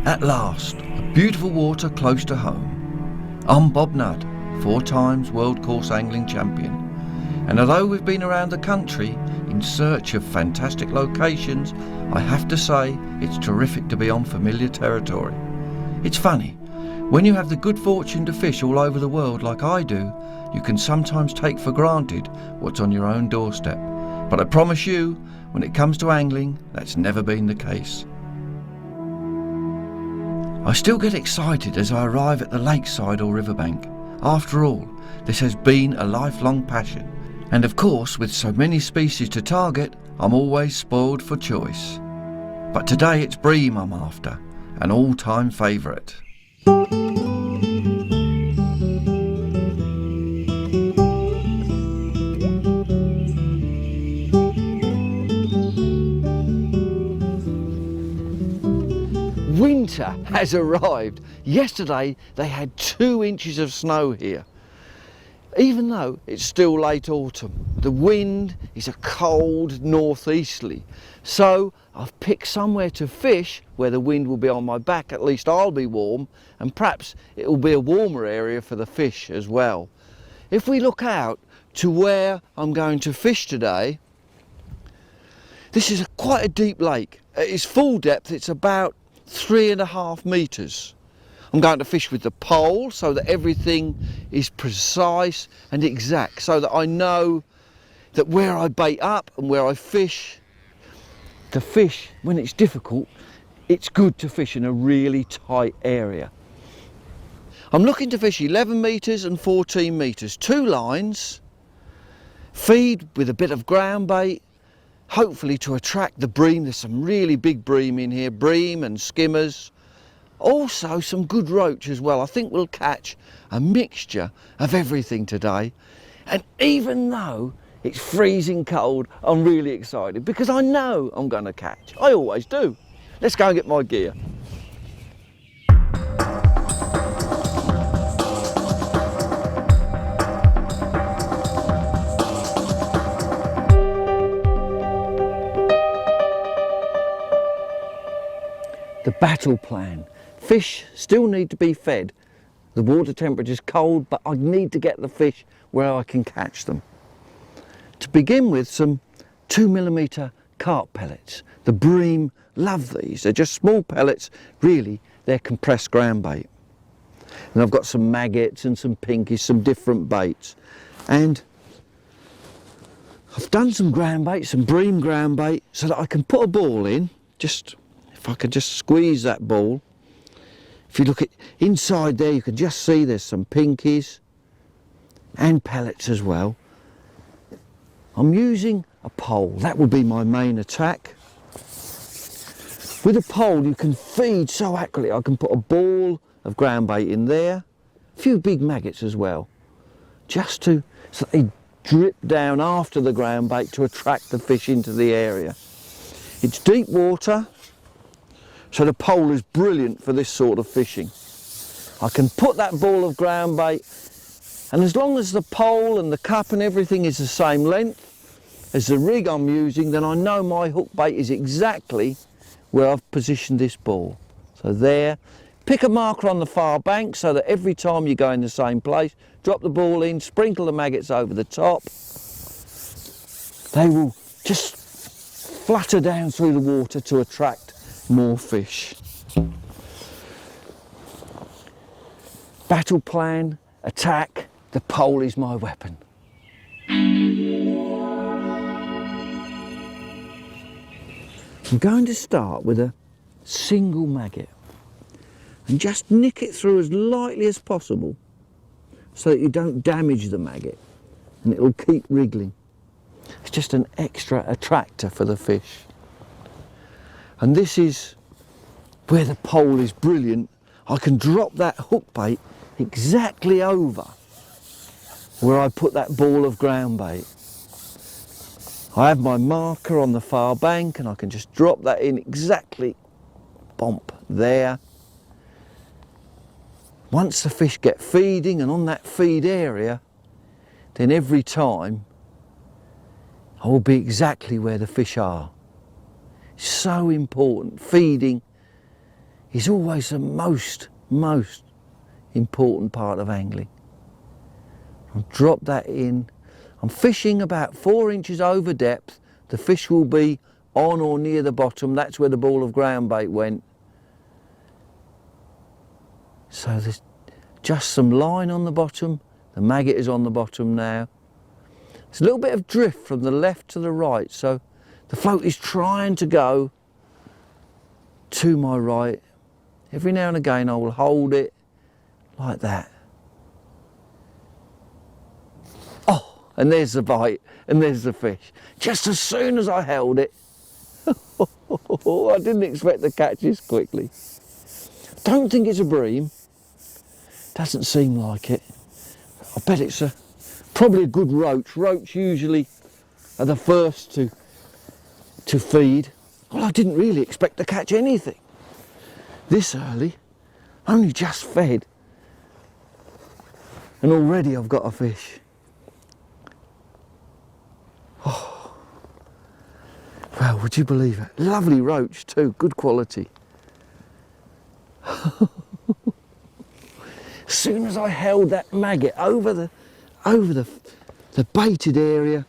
At last, a beautiful water close to home. I'm Bob Nudd, 4 times World Coarse Angling Champion. And although we've been around the country in search of fantastic locations, I have to say it's terrific to be on familiar territory. It's funny, when you have the good fortune to fish all over the world like I do, you can sometimes take for granted what's on your own doorstep. But I promise you, when it comes to angling, that's never been the case. I still get excited as I arrive at the lakeside or riverbank. After all, this has been a lifelong passion. And of course, with so many species to target, I'm always spoiled for choice. But today it's bream I'm after, an all-time favourite. Winter has arrived. Yesterday they had 2 inches of snow here. Even though it's still late autumn, the wind is a cold northeasterly. So I've picked somewhere to fish where the wind will be on my back, at least I'll be warm, and perhaps it will be a warmer area for the fish as well. If we look out to where I'm going to fish today, this is quite a deep lake. At its full depth it's about 3.5 metres. I'm going to fish with the pole so that everything is precise and exact, so that I know that where I bait up and where I fish, the fish, when it's difficult, it's good to fish in a really tight area. I'm looking to fish 11 metres and 14 metres, 2 lines, feed with a bit of ground bait, hopefully to attract the bream. There's some really big bream in here, bream and skimmers. Also some good roach as well. I think we'll catch a mixture of everything today. And even though it's freezing cold, I'm really excited because I know I'm going to catch. I always do. Let's go and get my gear. The battle plan. Fish still need to be fed. The water temperature is cold, but I need to get the fish where I can catch them. To begin with, some 2mm carp pellets. The bream love these. They're just small pellets. Really, they're compressed ground bait. And I've got some maggots and some pinkies, some different baits. And I've done some ground bait, some bream ground bait, so that I can put a ball in. If I could just squeeze that ball. If you look at inside there, you can just see there's some pinkies and pellets as well. I'm using a pole. That will be my main attack. With a pole, you can feed so accurately. I can put a ball of ground bait in there, a few big maggots as well, so they drip down after the ground bait to attract the fish into the area. It's deep water. So the pole is brilliant for this sort of fishing. I can put that ball of ground bait, and as long as the pole and the cup and everything is the same length as the rig I'm using, then I know my hook bait is exactly where I've positioned this ball. So there, pick a marker on the far bank so that every time you go in the same place, drop the ball in, sprinkle the maggots over the top. They will just flutter down through the water to attract more fish. Battle plan, attack, the pole is my weapon. I'm going to start with a single maggot and just nick it through as lightly as possible so that you don't damage the maggot and it will keep wriggling. It's just an extra attractor for the fish. And this is where the pole is brilliant. I can drop that hook bait exactly over where I put that ball of ground bait. I have my marker on the far bank and I can just drop that in exactly, bump, there. Once the fish get feeding and on that feed area, then every time I will be exactly where the fish are. So important. Feeding is always the most important part of angling. I'll drop that in. I'm fishing about 4 inches over depth. The fish will be on or near the bottom. That's where the ball of ground bait went. So there's just some line on the bottom. The maggot is on the bottom now. There's a little bit of drift from the left to the right, so the float is trying to go to my right. Every now and again I will hold it like that. Oh, and there's the bite, and there's the fish. Just as soon as I held it, I didn't expect to catch this quickly. Don't think it's a bream. Doesn't seem like it. I bet it's probably a good roach. Roach usually are the first to feed. Well, I didn't really expect to catch anything this early. Only just fed. And already I've got a fish. Oh. Well, would you believe it? Lovely roach too, good quality. As soon as I held that maggot over the baited area,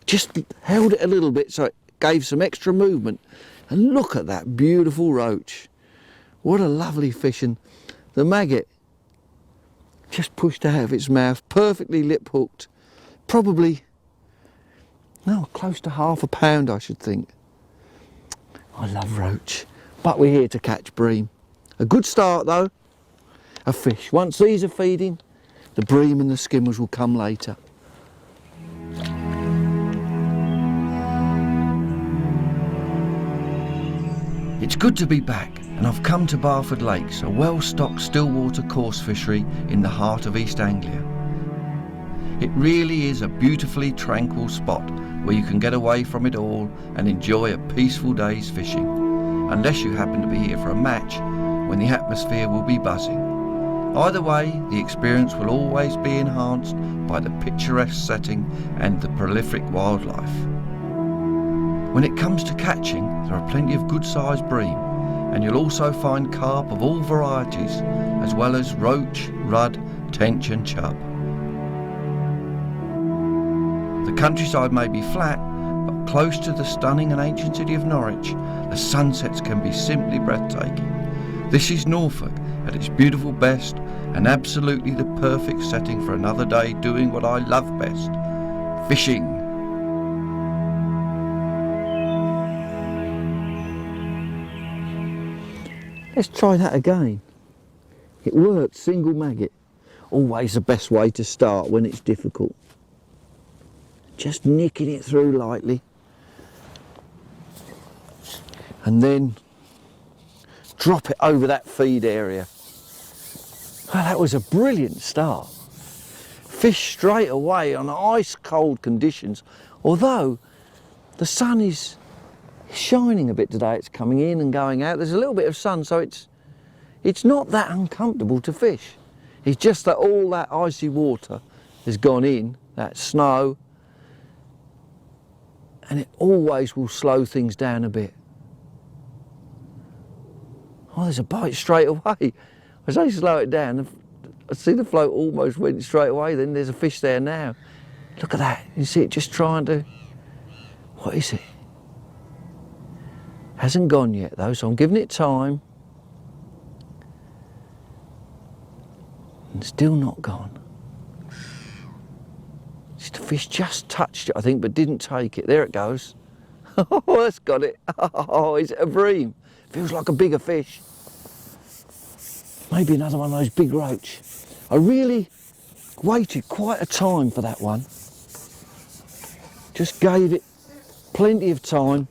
just held it a little bit so it gave some extra movement, and look at that beautiful roach. What a lovely fish, and the maggot just pushed out of its mouth, perfectly lip hooked, probably, no, close to ½ pound I should think. I love roach, but we're here to catch bream. A good start though, a fish. Once these are feeding, the bream and the skimmers will come later. It's good to be back, and I've come to Barford Lakes, a well-stocked stillwater coarse fishery in the heart of East Anglia. It really is a beautifully tranquil spot where you can get away from it all and enjoy a peaceful day's fishing, unless you happen to be here for a match when the atmosphere will be buzzing. Either way, the experience will always be enhanced by the picturesque setting and the prolific wildlife. When it comes to catching, there are plenty of good-sized bream, and you'll also find carp of all varieties, as well as roach, rudd, tench and chub. The countryside may be flat, but close to the stunning and ancient city of Norwich, the sunsets can be simply breathtaking. This is Norfolk at its beautiful best, and absolutely the perfect setting for another day doing what I love best, fishing. Let's try that again. It worked, single maggot. Always the best way to start when it's difficult. Just nicking it through lightly. And then drop it over that feed area. Well, that was a brilliant start. Fish straight away on ice cold conditions. Although the sun is shining a bit today, it's coming in and going out. There's a little bit of sun, so it's not that uncomfortable to fish. It's just that all that icy water has gone in, that snow, and it always will slow things down a bit. Oh, there's a bite straight away. As I slow it down, I see the float almost went straight away, then there's a fish there now. Look at that, you see it just trying to, what is it? Hasn't gone yet though, so I'm giving it time. And still not gone. The fish just touched it, I think, but didn't take it. There it goes. Oh, that's got it. Oh, is it a bream? Feels like a bigger fish. Maybe another one of those big roach. I really waited quite a time for that one. Just gave it plenty of time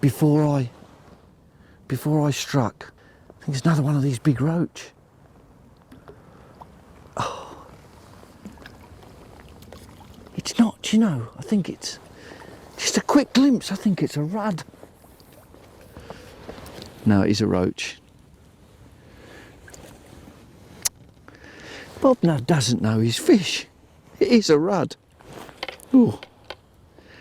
before I struck. I think it's another one of these big roach. Oh. It's not, you know, I think it's just a quick glimpse. I think it's a rudd. No, it is a roach. Bob Nudd doesn't know his fish. It is a rudd. Ooh.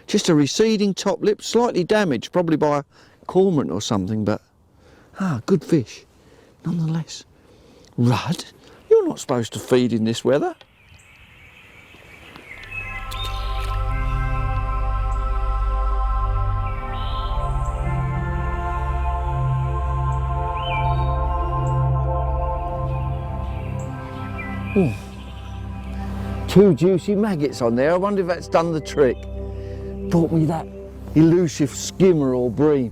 Just a receding top lip, slightly damaged, probably by a cormorant or something, but Ah, good fish, nonetheless. Rudd, you're not supposed to feed in this weather. Ooh. 2 juicy maggots on there. I wonder if that's done the trick. Brought me that elusive skimmer or bream.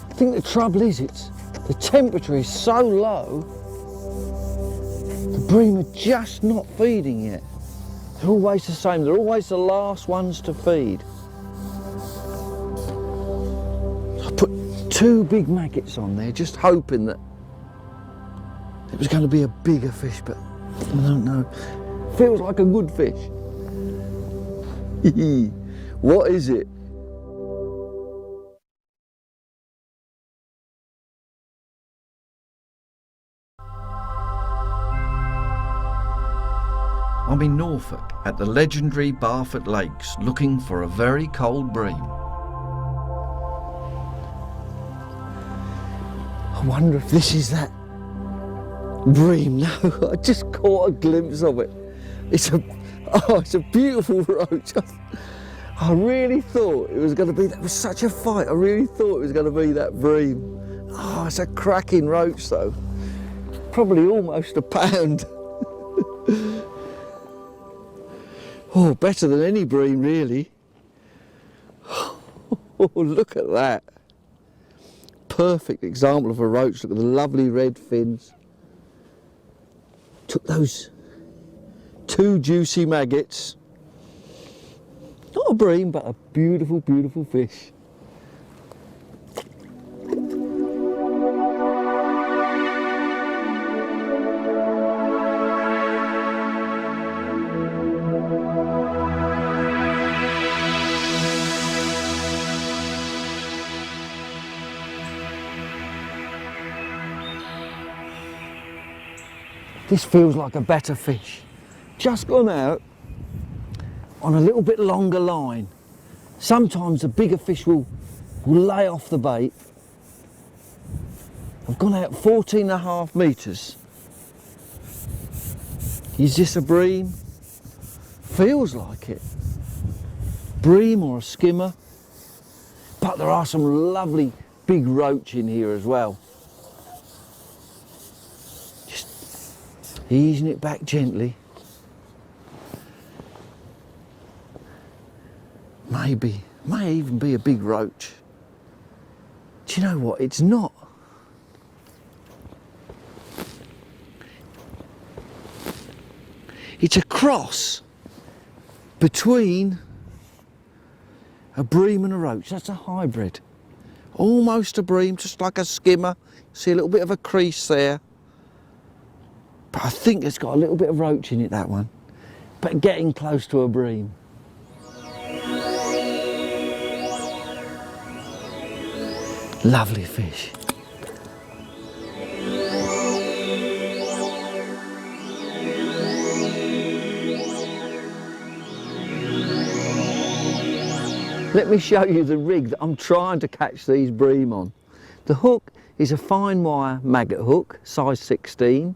I think the trouble is the temperature is so low, the bream are just not feeding yet. They're always the same. They're always the last ones to feed. I put 2 big maggots on there, just hoping that it was going to be a bigger fish, but I don't know. Feels like a good fish. What is it? I'm in Norfolk at the legendary Barfoot Lakes looking for a very cold bream. I wonder if this is that bream. No, I just caught a glimpse of it. It's a beautiful roach. I really thought it was going to be, that was such a fight. I really thought it was going to be that bream. Oh, it's a cracking roach though. Probably almost a pound. Oh, better than any bream really. Oh, look at that. Perfect example of a roach. Look at the lovely red fins. Took those 2 juicy maggots. Not a bream, but a beautiful, beautiful fish. This feels like a better fish. Just gone out on a little bit longer line. Sometimes a bigger fish will lay off the bait. I've gone out 14.5 metres. Is this a bream? Feels like it. Bream or a skimmer. But there are some lovely big roach in here as well. Easing it back gently. May even be a big roach. Do you know what? It's not. It's a cross between a bream and a roach. That's a hybrid. Almost a bream, just like a skimmer. See a little bit of a crease there. But I think it's got a little bit of roach in it, that one. But getting close to a bream. Lovely fish. Let me show you the rig that I'm trying to catch these bream on. The hook is a fine wire maggot hook, size 16.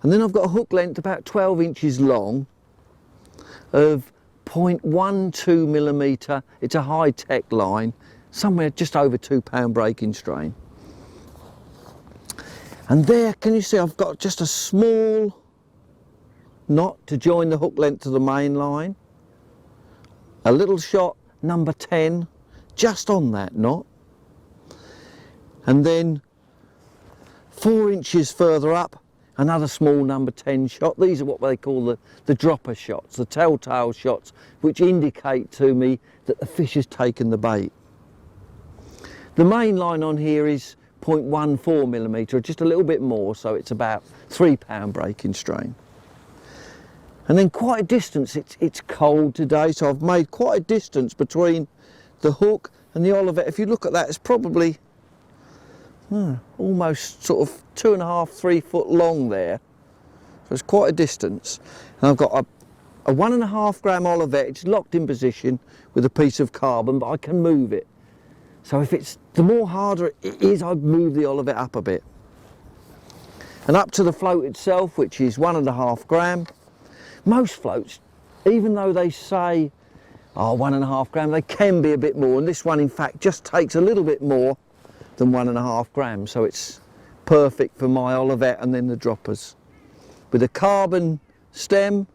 And then I've got a hook length about 12 inches long of 0.12 millimetre. It's a high-tech line, somewhere just over 2 pound breaking strain. And there, can you see I've got just a small knot to join the hook length to the main line. A little shot, number 10, just on that knot. And then 4 inches further up, another small number 10 shot. These are what they call the dropper shots, the telltale shots, which indicate to me that the fish has taken the bait. The main line on here is 0.14 millimetre, just a little bit more, so it's about 3 pound breaking strain. And then quite a distance, it's cold today, so I've made quite a distance between the hook and the olivet. If you look at that, it's probably almost sort of 2.5, 3 foot long there. So it's quite a distance. And I've got a 1.5 gram olivet. It's locked in position with a piece of carbon, but I can move it. So if it's, the more harder it is, I'd move the olivet up a bit. And up to the float itself, which is 1.5 gram. Most floats, even though they say, oh, 1.5 gram, they can be a bit more. And this one, in fact, just takes a little bit more than 1.5 grams. So it's perfect for my olivet and then the droppers. With a carbon stem,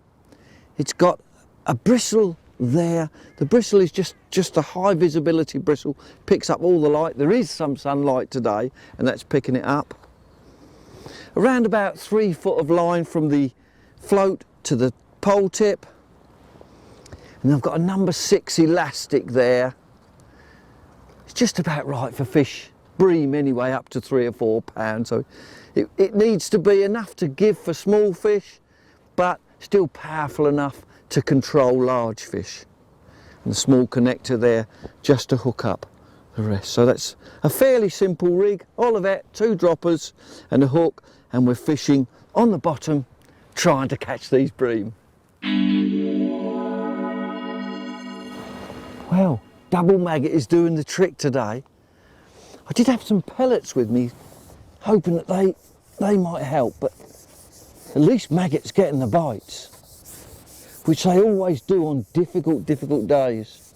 it's got a bristle there. The bristle is just a high visibility bristle, picks up all the light. There is some sunlight today and that's picking it up. Around about 3 foot of line from the float to the pole tip. And I've got a number 6 elastic there. It's just about right for fish, bream anyway, up to 3 or 4 pounds. So it needs to be enough to give for small fish, but still powerful enough to control large fish. And the small connector there just to hook up the rest. So that's a fairly simple rig, olivet, 2 droppers and a hook, and we're fishing on the bottom trying to catch these bream. Well, double maggot is doing the trick today. I did have some pellets with me, hoping that they might help, but at least maggot's getting the bites, which they always do on difficult days.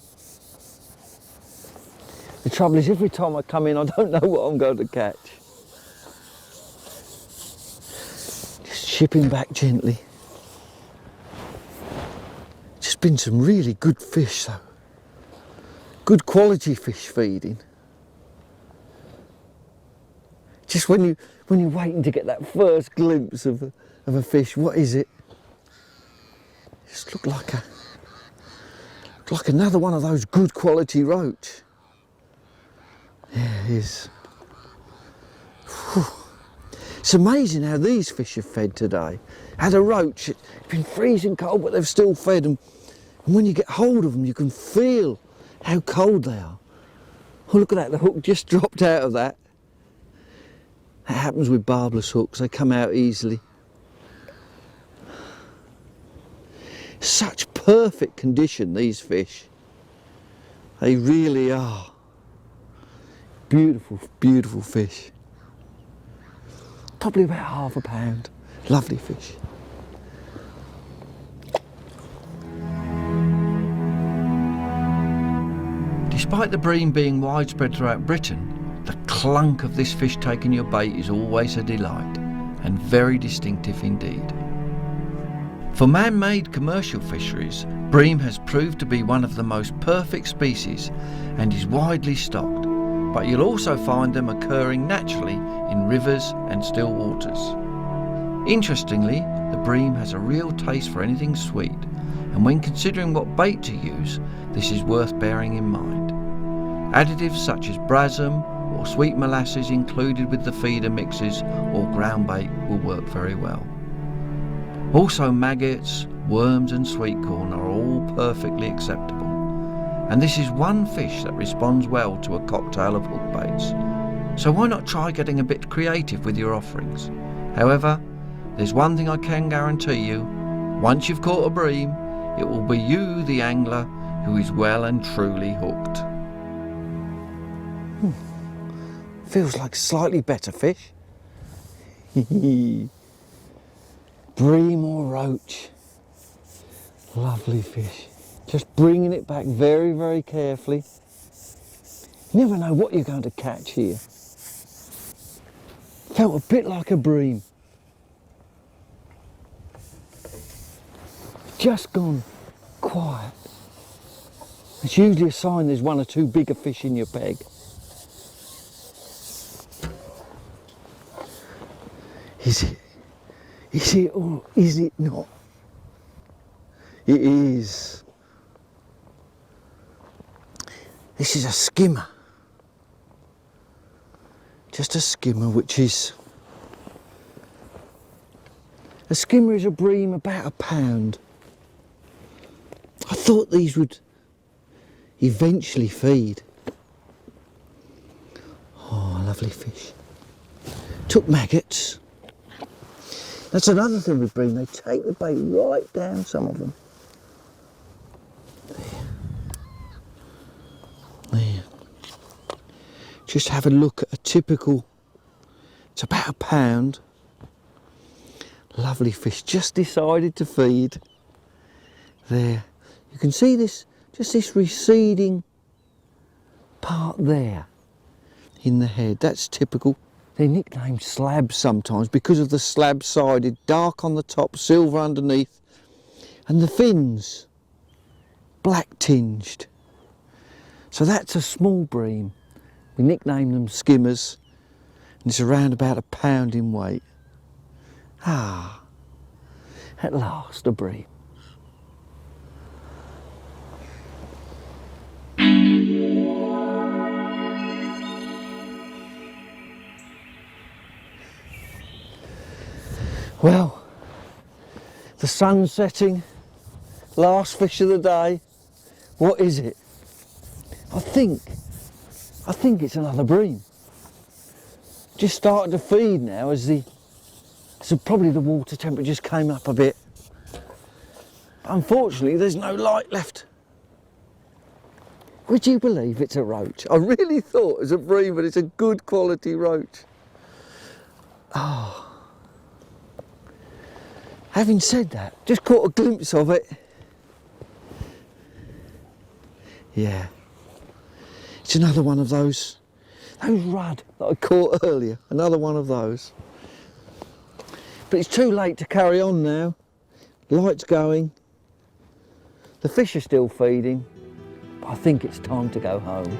The trouble is, every time I come in, I don't know what I'm going to catch. Just shipping back gently. Just been some really good fish though. Good quality fish feeding. Just when you're waiting to get that first glimpse of a fish, what is it? Just look like another one of those good quality roach. Yeah, it is. Whew. It's amazing how these fish have fed today. Had a roach, it's been freezing cold, but they've still fed them. And when you get hold of them, you can feel how cold they are. Oh, look at that, the hook just dropped out of that. That happens with barbless hooks, they come out easily. Such perfect condition, these fish. They really are. Beautiful, beautiful fish. Probably about ½ pound. Lovely fish. Despite the bream being widespread throughout Britain, the clunk of this fish taking your bait is always a delight, and very distinctive indeed. For man-made commercial fisheries, bream has proved to be one of the most perfect species and is widely stocked, but you'll also find them occurring naturally in rivers and still waters. Interestingly, the bream has a real taste for anything sweet, and when considering what bait to use, this is worth bearing in mind. Additives such as brasem or sweet molasses included with the feeder mixes or ground bait will work very well. Also, maggots, worms and sweet corn are all perfectly acceptable, and this is one fish that responds well to a cocktail of hook baits. So why not try getting a bit creative with your offerings? However, there's one thing I can guarantee you: once you've caught a bream, it will be you, the angler, who is well and truly hooked. Feels like slightly better fish. Bream or roach. Lovely fish. Just bringing it back very, very carefully. You never know what you're going to catch here. Felt a bit like a bream. Just gone quiet. It's usually a sign there's 1 or 2 bigger fish in your peg. Is it? Is it or is it not? It is. This is a skimmer. Just a skimmer, which is... A skimmer is a bream about £1 pound. I thought these would eventually feed. Oh, lovely fish. Took maggots. That's another thing with bream, they take the bait right down, some of them. There. There. just have a look at a typical, it's about a pound. Lovely fish, just decided to feed. There, you can see this, just this receding part there in the head. That's typical. They're nicknamed slabs sometimes because of the slab-sided, dark on the top, silver underneath, and the fins black tinged. So that's a small bream. We nickname them skimmers, and it's around about a pound in weight. Ah, at last a bream. Well, the sun's setting, last fish of the day. What is it? I think it's another bream. Just started to feed now as probably the water temperature just came up a bit. Unfortunately, there's no light left. Would you believe it's a roach? I really thought it was a bream, but it's a good quality roach. Oh. Having said that, just caught a glimpse of it. Yeah, it's another one of those rudd that I caught earlier, another one of those. But it's too late to carry on now. Light's going, the fish are still feeding, but I think it's time to go home.